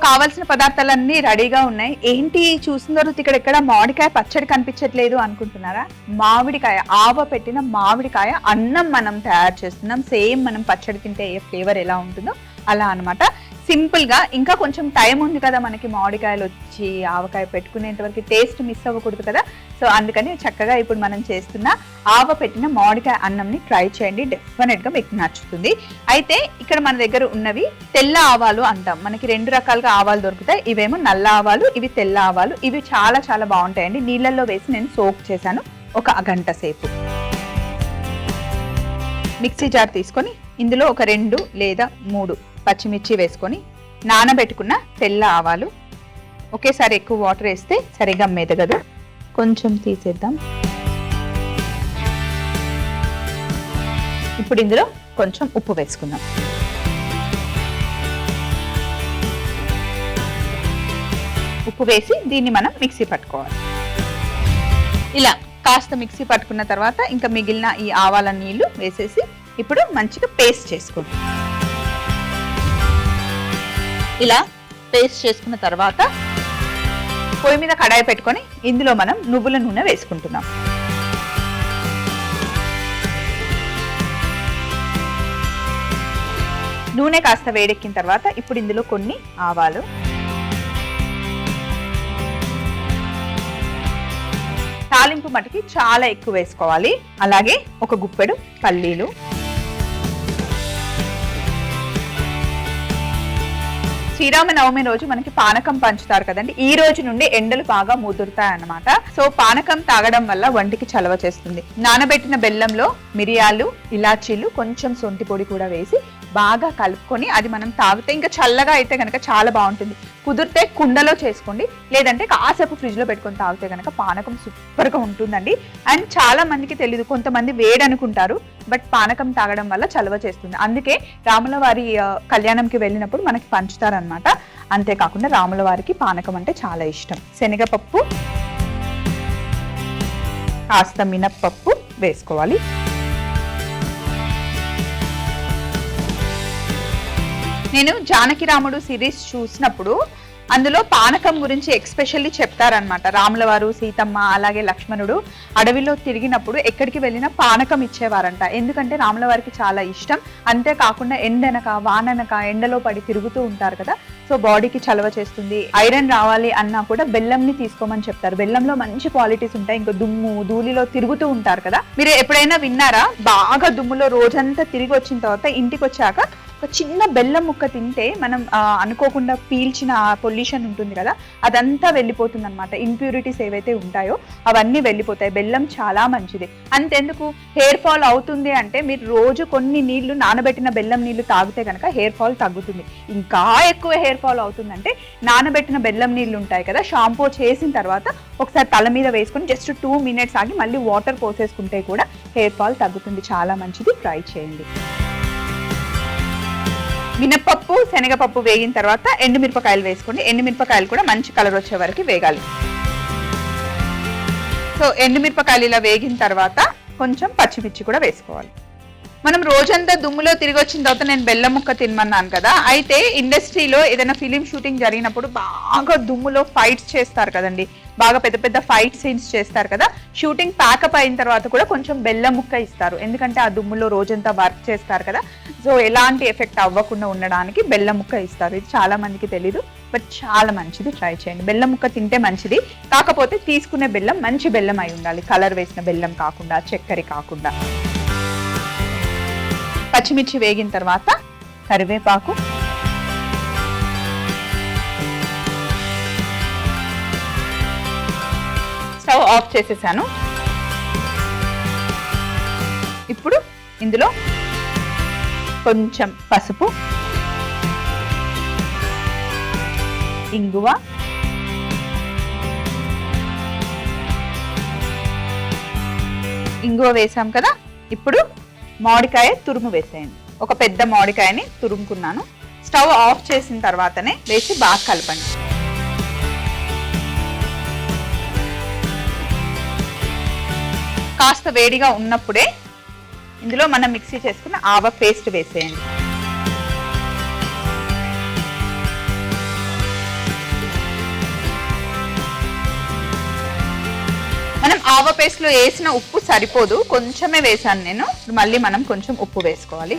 కావాల్సిన పదార్థాలన్నీ రెడీగా ఉన్నాయి. ఏంటి చూసిన తర్వాత ఇక్కడ ఎక్కడ మామిడికాయ పచ్చడి కనిపించట్లేదు అనుకుంటున్నారా? మామిడికాయ, ఆవ పెట్టిన మామిడికాయ అన్నం మనం తయారు చేస్తున్నాం. సేమ్ మనం పచ్చడి తింటే ఏ ఫ్లేవర్ ఎలా ఉంటుందో అలా అన్నమాట. సింపుల్ గా, ఇంకా కొంచెం టైం ఉంది కదా మనకి మామిడికాయలు వచ్చి ఆవకాయ పెట్టుకునేంత వరకు టేస్ట్ మిస్ అవ్వకూడదు కదా. సో అందుకని చక్కగా ఇప్పుడు మనం చేస్తున్న ఆవ పెట్టిన మామిడికాయ అన్నంని ట్రై చేయండి, డెఫినెట్ గా మీకు నచ్చుతుంది. అయితే ఇక్కడ మన దగ్గర ఉన్నవి తెల్ల ఆవాలు అంటాం. మనకి 2 రకాలుగా ఆవాలు దొరుకుతాయి. ఇవేమో నల్ల ఆవాలు, ఇవి తెల్ల ఆవాలు. ఇవి చాలా చాలా బాగుంటాయండి. నీళ్ళల్లో వేసి నేను సోక్ చేశాను 1 గంట సేపు. మిక్సీ జార్ తీసుకొని ఇందులో ఒక 2 లేదా 3 పచ్చిమిర్చి వేసుకొని నానబెట్టుకున్న తెల్ల ఆవాలు, ఒకేసారి ఎక్కువ వాటర్ వేస్తే సరిగా మెదగదు, కొంచెం తీసేద్దాం. ఇప్పుడు ఇందులో కొంచెం ఉప్పు వేసుకుందాం. ఉప్పు వేసి దీన్ని మనం మిక్సీ పట్టుకోవాలి. ఇలా కాస్త మిక్సీ పట్టుకున్న తర్వాత ఇంకా మిగిలిన ఈ ఆవాల నీళ్లు వేసేసి ఇప్పుడు మంచిగా పేస్ట్ చేసుకోండి. ఇలా పేస్ట్ చేసుకున్న తర్వాత పొయ్యి మీద కడాయి పెట్టుకొని ఇందులో మనం నువ్వుల నూనె వేసుకుంటున్నాం. నూనె కాస్త వేడెక్కిన తర్వాత ఇప్పుడు ఇందులో కొన్ని ఆవాలు, తాలింపు మటుకి చాలా ఎక్కువ వేసుకోవాలి. అలాగే ఒక గుప్పెడు పల్లీలు, శ్రీరామనవమి రోజు మనకి పానకం పంచుతారు కదండి. ఈ రోజు నుండి ఎండలు బాగా ముదురుతాయి అన్నమాట. సో పానకం తాగడం వల్ల వంటికి చలవ చేస్తుంది. నానబెట్టిన బెల్లంలో మిరియాలు, ఇలాచీలు, కొంచెం సొంటి పొడి కూడా వేసి బాగా కలుపుకొని అది మనం తాగితే, ఇంకా చల్లగా అయితే కనుక చాలా బాగుంటుంది. కుదిరితే కుండలో చేసుకోండి, లేదంటే కాసేపు ఫ్రిడ్జ్ లో పెట్టుకొని తాగితే కనుక పానకం సూపర్ గా ఉంటుందండి. అండ్ చాలా మందికి తెలియదు, కొంతమంది వేడి అనుకుంటారు, బట్ పానకం తాగడం వల్ల చలవ చేస్తుంది. అందుకే రాముల వారి కళ్యాణంకి వెళ్ళినప్పుడు మనకి పంచుతారనమాట. అంతేకాకుండా రాముల వారికి పానకం అంటే చాలా ఇష్టం. శనగపప్పు, కాస్త మినప్పప్పు వేసుకోవాలి. నేను జానకి రాముడు సిరీస్ చూసినప్పుడు అందులో పానకం గురించి ఎక్స్పెషల్లీ చెప్తారనమాట. రాముల వారు, సీతమ్మ, అలాగే లక్ష్మణుడు అడవిలో తిరిగినప్పుడు ఎక్కడికి వెళ్ళినా పానకం ఇచ్చేవారంట. ఎందుకంటే రాముల వారికి చాలా ఇష్టం. అంతేకాకుండా ఎండనక వాననక ఎండలో పడి తిరుగుతూ ఉంటారు కదా, సో బాడీకి చలవ చేస్తుంది. ఐరన్ రావాలి అన్నా కూడా బెల్లంని తీసుకోమని చెప్తారు. బెల్లంలో మంచి క్వాలిటీస్ ఉంటాయి. ఇంకా దుమ్ము ధూళిలో తిరుగుతూ ఉంటారు కదా, మీరు ఎప్పుడైనా విన్నారా? బాగా దుమ్ములో రోజంతా తిరిగి వచ్చిన తర్వాత ఇంటికి వచ్చాక ఒక చిన్న బెల్లం ముక్క తింటే మనం అనుకోకుండా పీల్చిన పొల్యూషన్ ఉంటుంది కదా, అదంతా వెళ్ళిపోతుంది అనమాట. ఇంప్యూరిటీస్ ఏవైతే ఉంటాయో అవన్నీ వెళ్ళిపోతాయి. బెల్లం చాలా మంచిది. అంతెందుకు హెయిర్ ఫాల్ అవుతుంది అంటే మీరు రోజు కొన్ని నీళ్లు, నానబెట్టిన బెల్లం నీళ్లు తాగితే కనుక హెయిర్ ఫాల్ తగ్గుతుంది. ఇంకా ఎక్కువ హెయిర్ ఫాల్ అవుతుందంటే నానబెట్టిన బెల్లం నీళ్లు ఉంటాయి కదా, షాంపూ చేసిన తర్వాత ఒకసారి తల మీద వేసుకొని జస్ట్ 2 minutes ఆగి మళ్ళీ వాటర్ పోసేసుకుంటే కూడా హెయిర్ ఫాల్ తగ్గుతుంది. చాలా మంచిది, ట్రై చేయండి. మినపప్పు, శనగపప్పు వేగిన తర్వాత ఎండుమిరపకాయలు వేసుకోండి. ఎండుమిరపకాయలు కూడా మంచి కలర్ వచ్చే వరకు వేగాలి. సో ఎండుమిరపకాయలు ఇలా వేగిన తర్వాత కొంచెం పచ్చిమిర్చి కూడా వేసుకోవాలి. మనం రోజంతా దుమ్ములో తిరిగి వచ్చిన తర్వాత నేను బెల్లం ముక్క తినమన్నాను కదా, అయితే ఇండస్ట్రీలో ఏదైనా ఫిలిం షూటింగ్ జరిగినప్పుడు బాగా దుమ్ములో ఫైట్స్ చేస్తారు కదండి, బాగా పెద్ద పెద్ద ఫైట్ సీన్స్ చేస్తారు కదా, షూటింగ్ ప్యాకప్ అయిన తర్వాత కూడా కొంచెం బెల్లం ముక్క ఇస్తారు. ఎందుకంటే ఆ దుమ్ములో రోజంతా వర్క్ చేస్తారు కదా, సో ఎలాంటి ఎఫెక్ట్ అవ్వకుండా ఉండడానికి బెల్లం ముక్క ఇస్తారు. ఇది చాలా మందికి తెలీదు, బట్ చాలా మంచిది, ట్రై చేయండి. బెల్లం ముక్క తింటే మంచిది. కాకపోతే తీసుకునే బెల్లం మంచి బెల్లం అయి ఉండాలి, కలర్ వేసిన బెల్లం కాకుండా, చక్కెర కాకుండా. పచ్చిమిర్చి వేగిన తర్వాత కరివేపాకు, స్టవ్ ఆఫ్ చేసేసాను. ఇప్పుడు ఇందులో కొంచెం పసుపు, ఇంగువ, వేసాం కదా. ఇప్పుడు మామిడికాయ తురుము వేసేయండి. ఒక పెద్ద మామిడికాయని తురుముకున్నాను. స్టవ్ ఆఫ్ చేసిన తర్వాతనే వేసి బాగా కలపండి. కాస్త వేడిగా ఉన్నప్పుడే ఇందులో మనం మిక్సీ చేసుకున్న ఆవ పేస్ట్ వేసేయండి. ఆవ పేస్ట్ లో వేసిన ఉప్పు సరిపోదు, కొంచెమే వేసాను నేను. మళ్ళీ మనం కొంచెం ఉప్పు వేసుకోవాలి.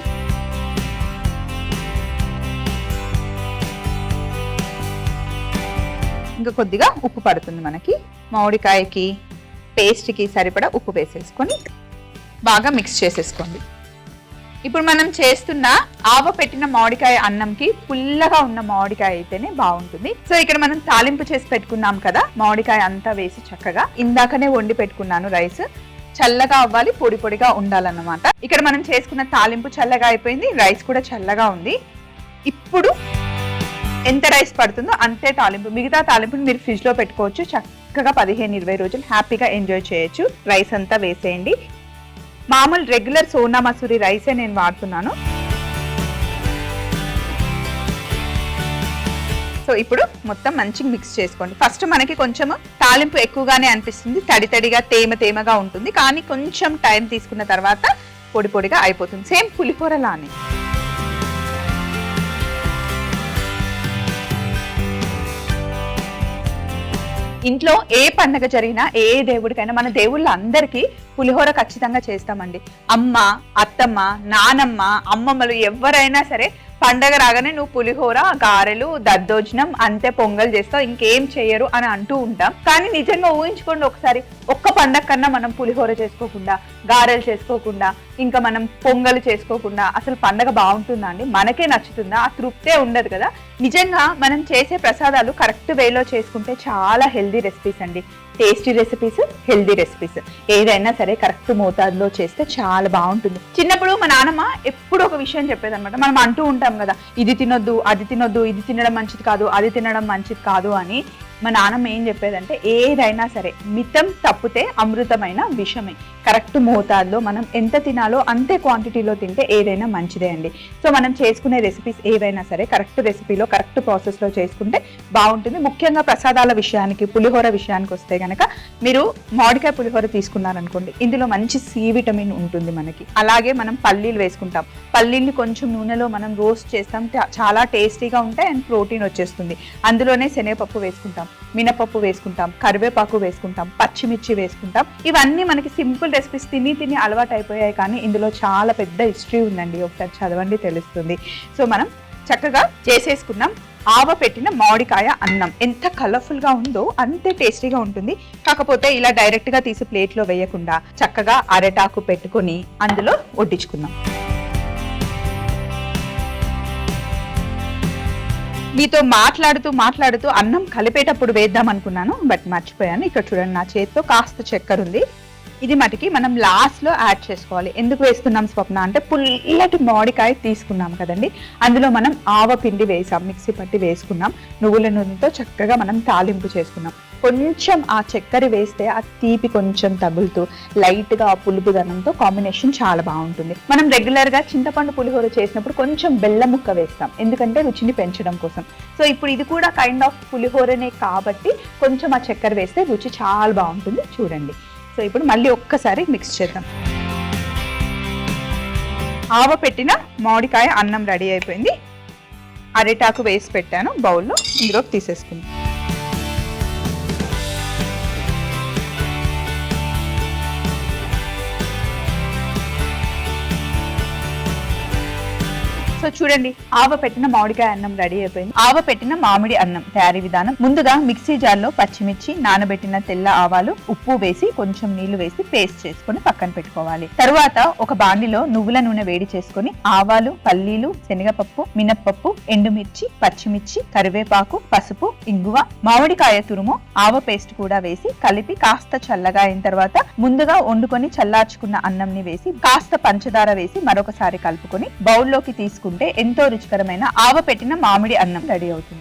ఇంకా కొద్దిగా ఉప్పు పడుతుంది మనకి. మామిడికాయకి పేస్ట్కి సరిపడా ఉప్పు వేసేసుకొని బాగా మిక్స్ చేసేసుకోండి. ఇప్పుడు మనం చేస్తున్న ఆవ పెట్టిన మామిడికాయ అన్నంకి పుల్లగా ఉన్న మామిడికాయ అయితేనే బాగుంటుంది. సో ఇక్కడ మనం తాలింపు చేసి పెట్టుకున్నాం కదా, మామిడికాయ అంతా వేసి చక్కగా ఇందాకనే వండి పెట్టుకున్నాను రైస్. చల్లగా అవ్వాలి, పొడి పొడిగా ఉండాలన్నమాట. ఇక్కడ మనం చేసుకున్న తాలింపు చల్లగా అయిపోయింది, రైస్ కూడా చల్లగా ఉంది. ఇప్పుడు ఎంత రైస్ పడుతుందో అంతే తాలింపు. మిగతా తాలింపుని మీరు ఫ్రిడ్జ్ లో పెట్టుకోవచ్చు, చక్కగా 15-20 రోజులు హ్యాపీగా ఎంజాయ్ చేయొచ్చు. రైస్ అంతా వేసేయండి. మామూలు రెగ్యులర్ సోనా మసూరి రైసే నేను వాడుతున్నాను. సో ఇప్పుడు మొత్తం మంచిగా మిక్స్ చేసుకోండి. ఫస్ట్ మనకి కొంచెం తాలింపు ఎక్కువగానే అనిపిస్తుంది, తడి తడిగా తేమగా ఉంటుంది. కానీ కొంచెం టైం తీసుకున్న తర్వాత పొడి పొడిగా అయిపోతుంది, సేమ్ పులిహోర లానే. ఇంట్లో ఏ పండగ జరిగినా, ఏ దేవుడికైనా, మన దేవుళ్ళ అందరికీ పులిహోర ఖచ్చితంగా చేస్తామండి. అమ్మ, అత్తమ్మ, నానమ్మ, అమ్మమ్మలు ఎవరైనా సరే పండగ రాగానే నువ్వు పులిహోర, గారెలు, దద్దోజనం, అంతే పొంగల్ చేస్తావు, ఇంకేం చెయ్యరు అని అంటూ ఉంటాం. కానీ నిజంగా ఊహించుకోండి ఒకసారి, ఒక్క పండగ కన్నా మనం పులిహోర చేసుకోకుండా, గారెలు చేసుకోకుండా, ఇంకా మనం పొంగల్ చేసుకోకుండా అసలు పండగ బాగుంటుందా అండి? మనకే నచ్చుతుందా? ఆ తృప్తే ఉండదు కదా. నిజంగా మనం చేసే ప్రసాదాలు కరెక్ట్ వేలో చేసుకుంటే చాలా హెల్దీ రెసిపీస్ అండి. టేస్టీ రెసిపీస్, హెల్దీ రెసిపీస్, ఏదైనా సరే కరెక్ట్ మోతాదులో చేస్తే చాలా బాగుంటుంది. చిన్నప్పుడు మా నాన్నమ్మ ఎప్పుడు ఒక విషయం చెప్పేదన్నమాట. మనం అంటూ ఉంటాం కదా, ఇది తినొద్దు, అది తినొద్దు, ఇది తినడం మంచిది కాదు, అది తినడం మంచిది కాదు అని. మా నాన్నమ్మ ఏం చెప్పేదంటే, ఏదైనా సరే మితం తప్పితే అమృతమైన విషమే. కరెక్ట్ మోతాదులో మనం ఎంత తినాలో అంతే క్వాంటిటీలో తింటే ఏదైనా మంచిదే అండి. సో మనం చేసుకునే రెసిపీస్ ఏవైనా సరే కరెక్ట్ రెసిపీలో, కరెక్ట్ ప్రాసెస్లో చేసుకుంటే బాగుంటుంది. ముఖ్యంగా ప్రసాదాల విషయానికి, పులిహోర విషయానికి వస్తే కనుక మీరు మామిడికాయ పులిహోర తీసుకున్నారనుకోండి, ఇందులో మంచి సి విటమిన్ ఉంటుంది మనకి. అలాగే మనం పల్లీలు వేసుకుంటాం. పల్లీల్ని కొంచెం నూనెలో మనం రోస్ట్ చేస్తాం, చాలా టేస్టీగా ఉంటాయి అండ్ ప్రోటీన్ వచ్చేస్తుంది. అందులోనే శనగపప్పు వేసుకుంటాం, మినపప్పు వేసుకుంటాం, కరివేపాకు వేసుకుంటాం, పచ్చిమిర్చి వేసుకుంటాం. ఇవన్నీ మనకి సింపుల్ రెసిపీస్, తిని అలవాటు అయిపోయాయి. కానీ ఇందులో చాలా పెద్ద హిస్టరీ ఉందండి, ఒకసారి చదవండి తెలుస్తుంది. సో మనం చక్కగా చేసేసుకున్నాం ఆవ పెట్టిన మామిడికాయ అన్నం. ఎంత కలర్ఫుల్ గా ఉందో అంతే టేస్టీగా ఉంటుంది. కాకపోతే ఇలా డైరెక్ట్ గా తీసి ప్లేట్లో వేయకుండా చక్కగా అరటాకు పెట్టుకొని అందులో వడ్డించుకుందాం. మీతో మాట్లాడుతూ అన్నం కలిపేటప్పుడు వేద్దాం అనుకున్నాను, బట్ మర్చిపోయాను. ఇక్కడ చూడండి, నా చేతితో కాస్త చక్కెర ఉంది. ఇది మటుకి మనం లాస్ట్ లో యాడ్ చేసుకోవాలి. ఎందుకు వేస్తున్నాం స్వప్న అంటే, పుల్లటి మామిడికాయ తీసుకున్నాం కదండి, అందులో మనం ఆవ పిండి వేసాం, మిక్సీ పట్టి వేసుకున్నాం, నువ్వుల నూనెతో చక్కగా మనం తాలింపు చేసుకున్నాం. కొంచెం ఆ చక్కెర వేస్తే ఆ తీపి కొంచెం తగులుతూ లైట్ గా ఆ పులుపుదనంతో కాంబినేషన్ చాలా బాగుంటుంది. మనం రెగ్యులర్ గా చింతపండు పులిహోర చేసినప్పుడు కొంచెం బెల్లం ముక్క వేస్తాం, ఎందుకంటే రుచిని పెంచడం కోసం. సో ఇప్పుడు ఇది కూడా కైండ్ ఆఫ్ పులిహోరనే కాబట్టి కొంచెం ఆ చక్కెర వేస్తే రుచి చాలా బాగుంటుంది. చూడండి. సో ఇప్పుడు మళ్ళీ ఒక్కసారి మిక్స్ చేద్దాం. ఆవ పెట్టిన మామిడికాయ అన్నం రెడీ అయిపోయింది. అరిటాకు వేసి పెట్టాను బౌల్లో, ఇందులోకి తీసేసుకుందాం. సో చూడండి, ఆవ పెట్టిన మామిడికాయ అన్నం రెడీ అయిపోయింది. ఆవ పెట్టిన మామిడి అన్నం తయారీ విధానం: ముందుగా మిక్సీ జార్లో పచ్చిమిర్చి, నానబెట్టిన తెల్ల ఆవాలు, ఉప్పు వేసి కొంచెం నీళ్లు వేసి పేస్ట్ చేసుకుని పక్కన పెట్టుకోవాలి. తరువాత ఒక బాండిలో నువ్వుల నూనె వేడి చేసుకుని ఆవాలు, పల్లీలు, శనగపప్పు, మినప్పప్పు, ఎండుమిర్చి, పచ్చిమిర్చి, కరివేపాకు, పసుపు, ఇంగువ, మామిడికాయ తురుము, ఆవ పేస్ట్ కూడా వేసి కలిపి కాస్త చల్లగా అయిన తర్వాత ముందుగా వండుకొని చల్లార్చుకున్న అన్నంని వేసి కాస్త పంచదార వేసి మరొకసారి కలుపుకొని బౌల్లోకి తీసుకుంటే ఎంతో రుచికరమైన ఆవ పెట్టిన మామిడి అన్నం రెడీ అవుతుంది.